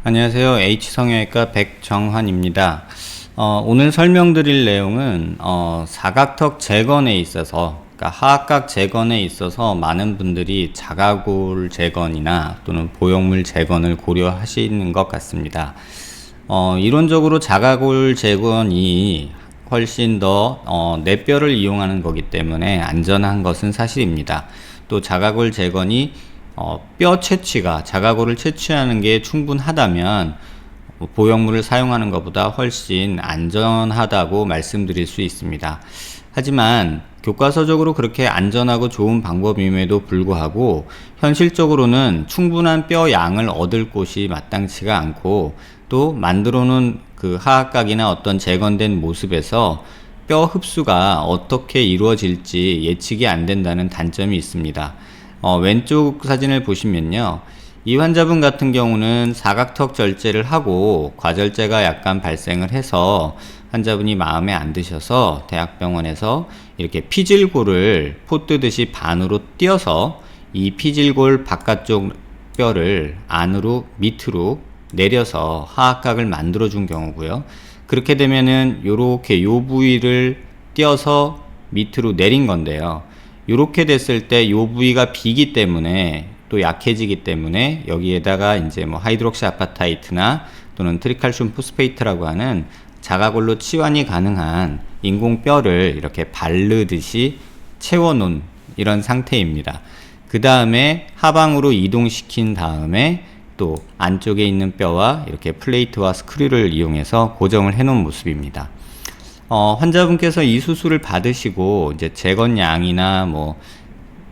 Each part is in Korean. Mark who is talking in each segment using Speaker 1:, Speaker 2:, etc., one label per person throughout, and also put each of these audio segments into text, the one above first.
Speaker 1: 안녕하세요. H성형외과 백정환입니다. 오늘 설명드릴 내용은 사각턱 재건에 있어서, 그러니까 하악각 재건에 있어서 많은 분들이 자가골 재건이나 또는 보형물 재건을 고려하시는 것 같습니다. 이론적으로 자가골 재건이 훨씬 더 뇌뼈를 이용하는 거기 때문에 안전한 것은 사실입니다. 또 자가골 재건이 뼈 채취가, 자가골을 채취하는 게 충분하다면 보형물을 사용하는 것보다 훨씬 안전하다고 말씀드릴 수 있습니다. 하지만 교과서적으로 그렇게 안전하고 좋은 방법임에도 불구하고 현실적으로는 충분한 뼈 양을 얻을 곳이 마땅치가 않고, 또 만들어 놓은 그 하악각이나 어떤 재건된 모습에서 뼈 흡수가 어떻게 이루어질지 예측이 안 된다는 단점이 있습니다. 왼쪽 사진을 보시면요, 이 환자분 같은 경우는 사각턱 절제를 하고 과절제가 약간 발생을 해서 환자분이 마음에 안 드셔서 대학병원에서 이렇게 피질골을 포 뜨듯이 반으로 띄어서 이 피질골 바깥쪽 뼈를 안으로 밑으로 내려서 하악각을 만들어 준 경우고요. 그렇게 되면은 요렇게 요 부위를 띄어서 밑으로 내린 건데요, 요렇게 됐을 때 요 부위가 비기 때문에, 또 약해지기 때문에 여기에다가 이제 뭐 하이드록시 아파타이트나 또는 트리칼슘 포스페이트라고 하는 자가골로 치환이 가능한 인공뼈를 이렇게 바르듯이 채워놓은 이런 상태입니다. 그 다음에 하방으로 이동시킨 다음에 또 안쪽에 있는 뼈와 이렇게 플레이트와 스크류를 이용해서 고정을 해 놓은 모습입니다. 환자분께서 이 수술을 받으시고 이제 재건량이나 뭐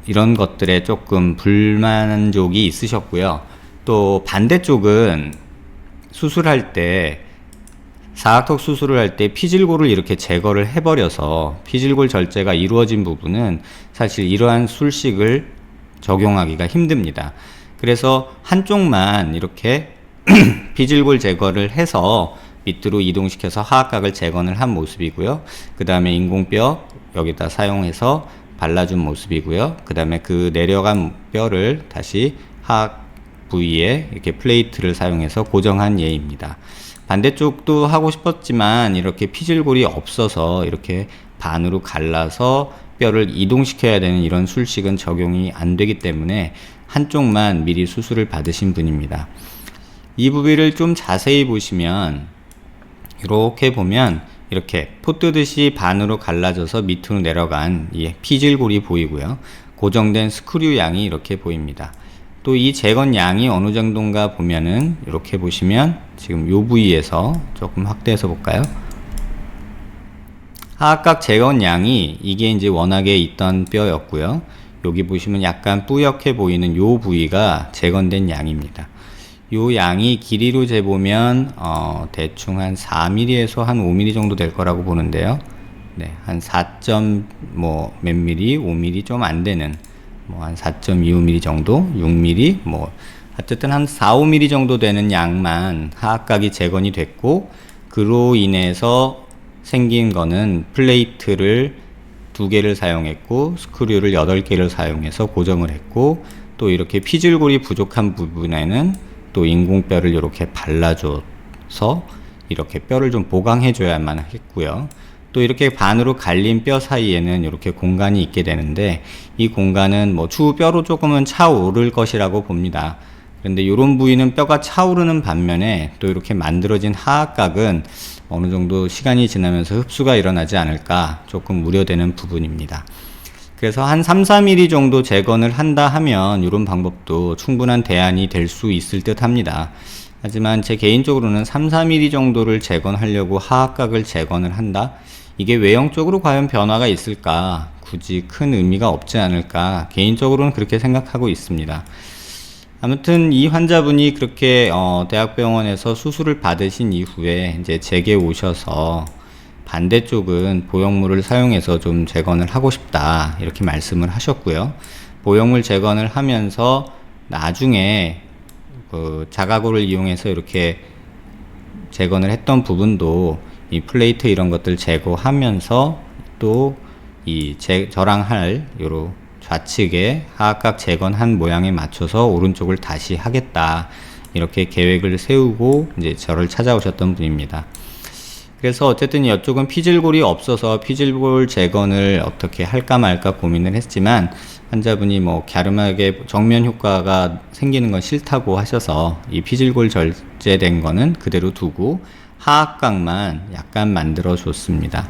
Speaker 1: 이런 것들에 조금 불만족이 있으셨고요. 또 반대쪽은 수술할 때, 사각턱 수술을 할 때 피질골을 이렇게 제거를 해버려서 피질골 절제가 이루어진 부분은 사실 이러한 술식을 적용하기가 힘듭니다. 그래서 한쪽만 이렇게 피질골 제거를 해서 밑으로 이동시켜서 하악각을 재건을 한 모습이고요. 그 다음에 인공뼈 여기다 사용해서 발라준 모습이고요. 그 다음에 그 내려간 뼈를 다시 하악 부위에 이렇게 플레이트를 사용해서 고정한 예입니다. 반대쪽도 하고 싶었지만 이렇게 피질골이 없어서 이렇게 반으로 갈라서 뼈를 이동시켜야 되는 이런 술식은 적용이 안 되기 때문에 한쪽만 미리 수술을 받으신 분입니다. 이 부위를 좀 자세히 보시면, 이렇게 보면 이렇게 포 뜨듯이 반으로 갈라져서 밑으로 내려간 이 피질골이 보이고요. 고정된 스크류 양이 이렇게 보입니다. 또 이 재건 양이 어느 정도인가 보면은 이렇게 보시면 지금 요 부위에서 조금 확대해서 볼까요? 하악각 재건 양이 이게 이제 워낙에 있던 뼈였고요. 여기 보시면 약간 뿌옇게 보이는 요 부위가 재건된 양입니다. 요 양이 길이로 재보면 대충 한 4mm에서 한 5mm 정도 될 거라고 보는데요. 네, 한 4몇 mm, 5mm 좀 안 되는, 한 4.25mm 정도, 6mm, 어쨌든 한 4, 5mm 정도 되는 양만 하악각이 재건이 됐고, 그로 인해서 생긴 거는 플레이트를 2개를 사용했고 스크류를 8개를 사용해서 고정을 했고, 또 이렇게 피질골이 부족한 부분에는 또 인공뼈를 이렇게 발라줘서 이렇게 뼈를 좀 보강해줘야만 했고요. 또 이렇게 반으로 갈린 뼈 사이에는 이렇게 공간이 있게 되는데, 이 공간은 추후 뼈로 조금은 차오를 것이라고 봅니다. 그런데 이런 부위는 뼈가 차오르는 반면에 또 이렇게 만들어진 하악각은 어느 정도 시간이 지나면서 흡수가 일어나지 않을까 조금 우려되는 부분입니다. 그래서 한 3, 4mm 정도 재건을 한다 하면 이런 방법도 충분한 대안이 될 수 있을 듯 합니다. 하지만 제 개인적으로는 3, 4mm 정도를 재건하려고 하악각을 재건을 한다? 이게 외형적으로 과연 변화가 있을까? 굳이 큰 의미가 없지 않을까? 개인적으로는 그렇게 생각하고 있습니다. 아무튼 이 환자분이 그렇게 대학병원에서 수술을 받으신 이후에 이제 제게 오셔서 반대쪽은 보형물을 사용해서 좀 재건을 하고 싶다 이렇게 말씀을 하셨고요. 보형물 재건을 하면서 나중에 그 자가골을 이용해서 이렇게 재건을 했던 부분도 이 플레이트 이런 것들 제거하면서 또 이 저랑 할 요로 좌측에 하악각 재건한 모양에 맞춰서 오른쪽을 다시 하겠다, 이렇게 계획을 세우고 이제 저를 찾아오셨던 분입니다. 그래서 어쨌든 이쪽은 피질골이 없어서 피질골 재건을 어떻게 할까 말까 고민을 했지만, 환자분이 뭐 갸름하게 정면 효과가 생기는 건 싫다고 하셔서 이 피질골 절제된 거는 그대로 두고 하악각만 약간 만들어 줬습니다.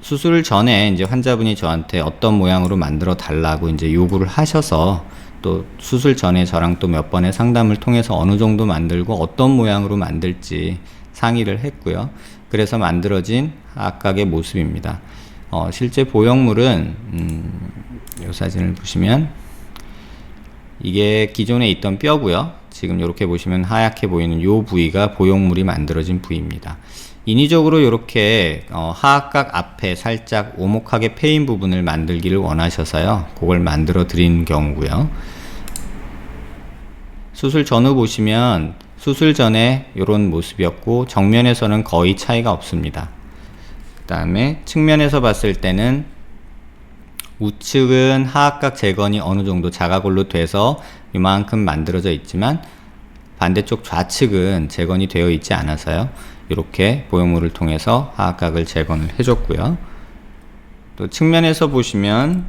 Speaker 1: 수술 전에 이제 환자분이 저한테 어떤 모양으로 만들어 달라고 이제 요구를 하셔서, 또 수술 전에 저랑 또 몇 번의 상담을 통해서 어느 정도 만들고 어떤 모양으로 만들지 상의를 했고요. 그래서 만들어진 하악각의 모습입니다. 실제 보형물은 이 사진을 보시면 이게 기존에 있던 뼈고요. 지금 이렇게 보시면 하얗게 보이는 이 부위가 보형물이 만들어진 부위입니다. 인위적으로 이렇게 하악각 앞에 살짝 오목하게 패인 부분을 만들기를 원하셔서요, 그걸 만들어 드린 경우고요. 수술 전후 보시면 수술 전에 이런 모습이었고, 정면에서는 거의 차이가 없습니다. 그 다음에 측면에서 봤을 때는 우측은 하악각 재건이 어느 정도 자가골로 돼서 이만큼 만들어져 있지만, 반대쪽 좌측은 재건이 되어 있지 않아서요, 이렇게 보형물을 통해서 하악각을 재건을 해줬고요. 또 측면에서 보시면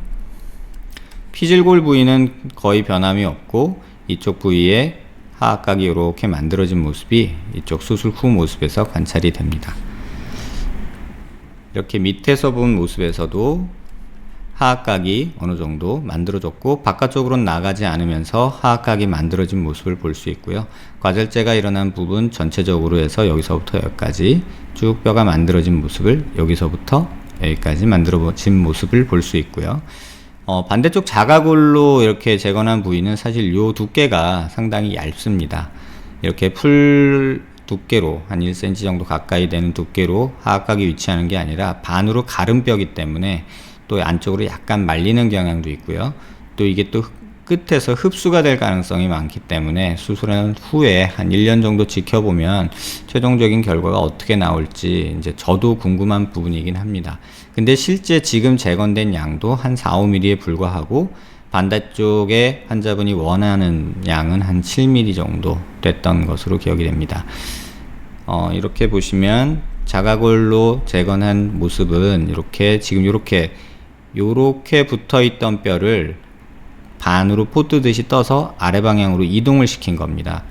Speaker 1: 피질골 부위는 거의 변함이 없고, 이쪽 부위에 하악각이 이렇게 만들어진 모습이 이쪽 수술 후 모습에서 관찰이 됩니다. 이렇게 밑에서 본 모습에서도 하악각이 어느 정도 만들어졌고, 바깥쪽으로는 나가지 않으면서 하악각이 만들어진 모습을 볼 수 있고요. 과절제가 일어난 부분 전체적으로 해서 여기서부터 여기까지 쭉 뼈가 만들어진 모습을, 여기서부터 여기까지 만들어진 모습을 볼 수 있고요. 반대쪽 자가골로 이렇게 재건한 부위는 사실 요 두께가 상당히 얇습니다. 이렇게 풀 두께로 한 1cm 정도 가까이 되는 두께로 하악각이 위치하는 게 아니라 반으로 가른 뼈이기 때문에 또 안쪽으로 약간 말리는 경향도 있고요. 또 이게 또 끝에서 흡수가 될 가능성이 많기 때문에 수술한 후에 한 1년 정도 지켜보면 최종적인 결과가 어떻게 나올지 이제 저도 궁금한 부분이긴 합니다. 근데 실제 지금 재건된 양도 한 4, 5mm에 불과하고, 반대쪽에 환자분이 원하는 양은 한 7mm 정도 됐던 것으로 기억이 됩니다. 이렇게 보시면 자가골로 재건한 모습은 이렇게 지금 요렇게 붙어 있던 뼈를 반으로 포 뜨듯이 떠서 아래 방향으로 이동을 시킨 겁니다.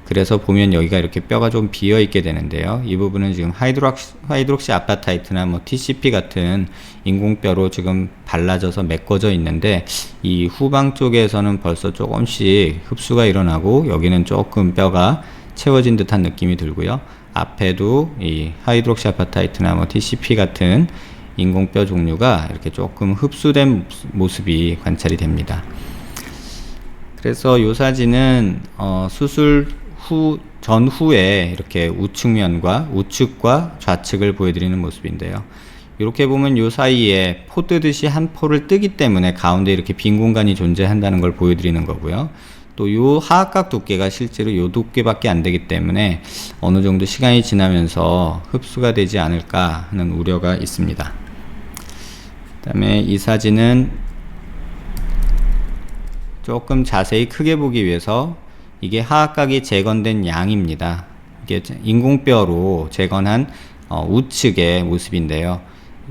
Speaker 1: 그래서 보면 여기가 이렇게 뼈가 좀 비어 있게 되는데요. 이 부분은 지금 하이드록시 아파타이트나 뭐 TCP 같은 인공뼈로 지금 발라져서 메꿔져 있는데, 이 후방 쪽에서는 벌써 조금씩 흡수가 일어나고 여기는 조금 뼈가 채워진 듯한 느낌이 들고요. 앞에도 이 하이드록시 아파타이트나 뭐 TCP 같은 인공뼈 종류가 이렇게 조금 흡수된 모습이 관찰이 됩니다. 그래서 이 사진은 수술 전후에 이렇게 우측과 좌측을 보여드리는 모습인데요. 이렇게 보면 이 사이에 포 뜨듯이 한 포를 뜨기 때문에 가운데 이렇게 빈 공간이 존재한다는 걸 보여드리는 거고요. 또 이 하악각 두께가 실제로 이 두께밖에 안 되기 때문에 어느 정도 시간이 지나면서 흡수가 되지 않을까 하는 우려가 있습니다. 그 다음에 이 사진은 조금 자세히 크게 보기 위해서 이게 하악각이 재건된 양입니다. 이게 인공뼈로 재건한 우측의 모습인데요.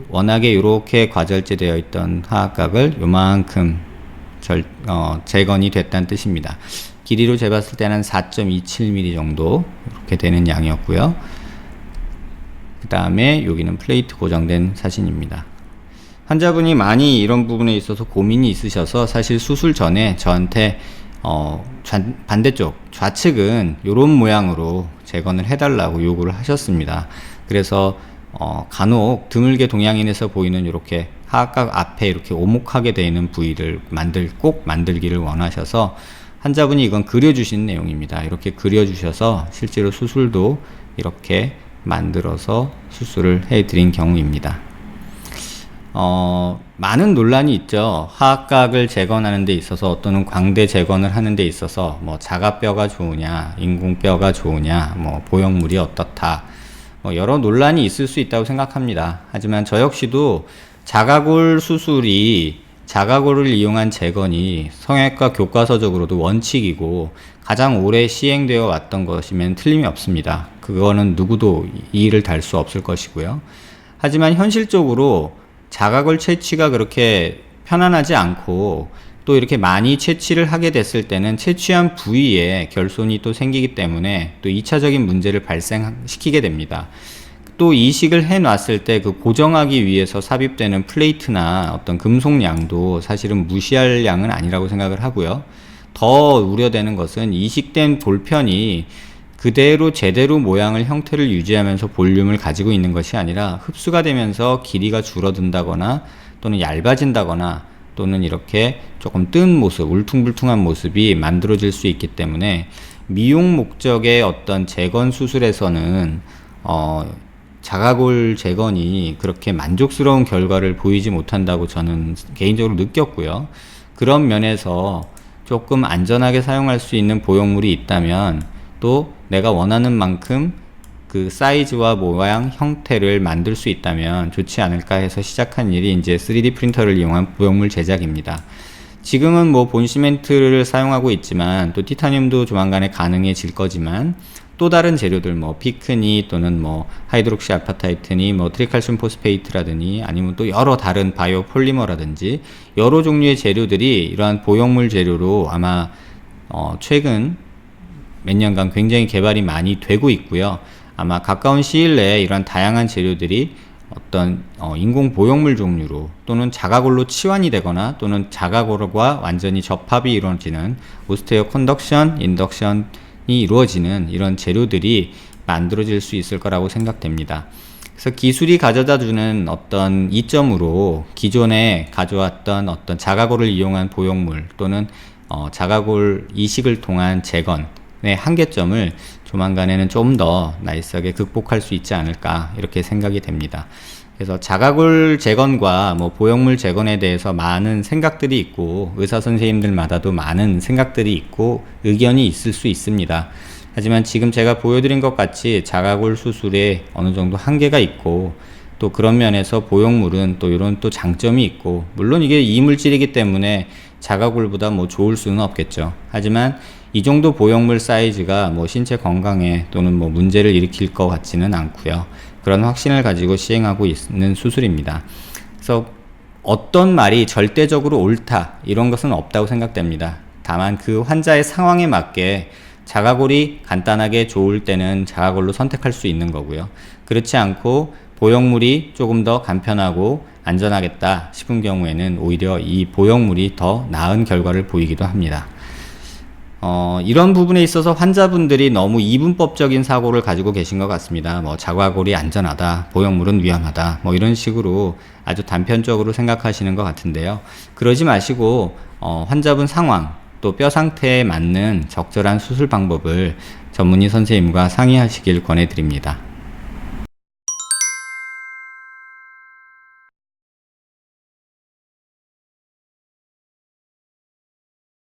Speaker 1: 워낙에 이렇게 과절제 되어 있던 하악각을 요만큼 재건이 됐다는 뜻입니다. 길이로 재봤을 때는 한 4.27mm 정도 이렇게 되는 양이었고요. 그 다음에 여기는 플레이트 고정된 사진입니다. 환자분이 많이 이런 부분에 있어서 고민이 있으셔서 사실 수술 전에 저한테 반대쪽 좌측은 이런 모양으로 재건을 해달라고 요구를 하셨습니다. 그래서 간혹 드물게 동양인에서 보이는 이렇게 하악각 앞에 이렇게 오목하게 되어 있는 부위를 꼭 만들기를 원하셔서 환자분이 이건 그려주신 내용입니다. 이렇게 그려주셔서 실제로 수술도 이렇게 만들어서 수술을 해드린 경우입니다. 많은 논란이 있죠. 하악각을 재건하는 데 있어서, 어또는 광대 재건을 하는 데 있어서 뭐 자가뼈가 좋으냐, 인공뼈가 좋으냐, 뭐 보형물이 어떻다, 여러 논란이 있을 수 있다고 생각합니다. 하지만 저 역시도 자가골 수술이 자가골을 이용한 재건이 성형외과 교과서적으로도 원칙이고 가장 오래 시행되어 왔던 것이면 틀림이 없습니다. 그거는 누구도 이의를 달 수 없을 것이고요. 하지만 현실적으로 자가골 채취가 그렇게 편안하지 않고 또 이렇게 많이 채취를 하게 됐을 때는 채취한 부위에 결손이 또 생기기 때문에 또 2차적인 문제를 발생시키게 됩니다. 또 이식을 해 놨을 때 그 고정하기 위해서 삽입되는 플레이트나 어떤 금속 양도 사실은 무시할 양은 아니라고 생각을 하고요. 더 우려되는 것은 이식된 볼편이 그대로 제대로 모양을 형태를 유지하면서 볼륨을 가지고 있는 것이 아니라 흡수가 되면서 길이가 줄어든다거나 또는 얇아진다거나 또는 이렇게 조금 뜬 모습, 울퉁불퉁한 모습이 만들어질 수 있기 때문에 미용 목적의 어떤 재건 수술에서는 자가골 재건이 그렇게 만족스러운 결과를 보이지 못한다고 저는 개인적으로 느꼈고요. 그런 면에서 조금 안전하게 사용할 수 있는 보형물이 있다면 또 내가 원하는 만큼 그 사이즈와 모양, 형태를 만들 수 있다면 좋지 않을까 해서 시작한 일이 이제 3D 프린터를 이용한 보형물 제작입니다. 지금은 뭐 본시멘트를 사용하고 있지만 또 티타늄도 조만간에 가능해질 거지만 또 다른 재료들 뭐 피크니 또는 뭐 하이드록시 아파타이트니 뭐 트리칼슘 포스페이트라든지 아니면 또 여러 다른 바이오 폴리머라든지 여러 종류의 재료들이 이러한 보형물 재료로 아마 최근 몇 년간 굉장히 개발이 많이 되고 있고요. 아마 가까운 시일 내에 이러한 다양한 재료들이 어떤 인공 보형물 종류로 또는 자가골로 치환이 되거나 또는 자가골과 완전히 접합이 이루어지는 오스테오 컨덕션, 인덕션이 이루어지는 이런 재료들이 만들어질 수 있을 거라고 생각됩니다. 그래서 기술이 가져다주는 어떤 이점으로 기존에 가져왔던 어떤 자가골을 이용한 보형물 또는 자가골 이식을 통한 재건의 한계점을 조만간에는 좀 더 나이스하게 극복할 수 있지 않을까 이렇게 생각이 됩니다. 그래서 자가골 재건과 뭐 보형물 재건에 대해서 많은 생각들이 있고 의사 선생님들마다도 많은 생각들이 있고 의견이 있을 수 있습니다. 하지만 지금 제가 보여드린 것 같이 자가골 수술에 어느 정도 한계가 있고 또 그런 면에서 보형물은 또 이런 또 장점이 있고 물론 이게 이물질이기 때문에 자가골보다 뭐 좋을 수는 없겠죠. 하지만 이 정도 보형물 사이즈가 뭐 신체 건강에 또는 뭐 문제를 일으킬 것 같지는 않고요. 그런 확신을 가지고 시행하고 있는 수술입니다. 그래서 어떤 말이 절대적으로 옳다 이런 것은 없다고 생각됩니다. 다만 그 환자의 상황에 맞게 자가골이 간단하게 좋을 때는 자가골로 선택할 수 있는 거고요. 그렇지 않고 보형물이 조금 더 간편하고 안전하겠다 싶은 경우에는 오히려 이 보형물이 더 나은 결과를 보이기도 합니다. 이런 부분에 있어서 환자분들이 너무 이분법적인 사고를 가지고 계신 것 같습니다. 뭐 자가골이 안전하다, 보형물은 위험하다, 뭐 이런 식으로 아주 단편적으로 생각하시는 것 같은데요. 그러지 마시고 환자분 상황, 또 뼈 상태에 맞는 적절한 수술 방법을 전문의 선생님과 상의하시길 권해드립니다.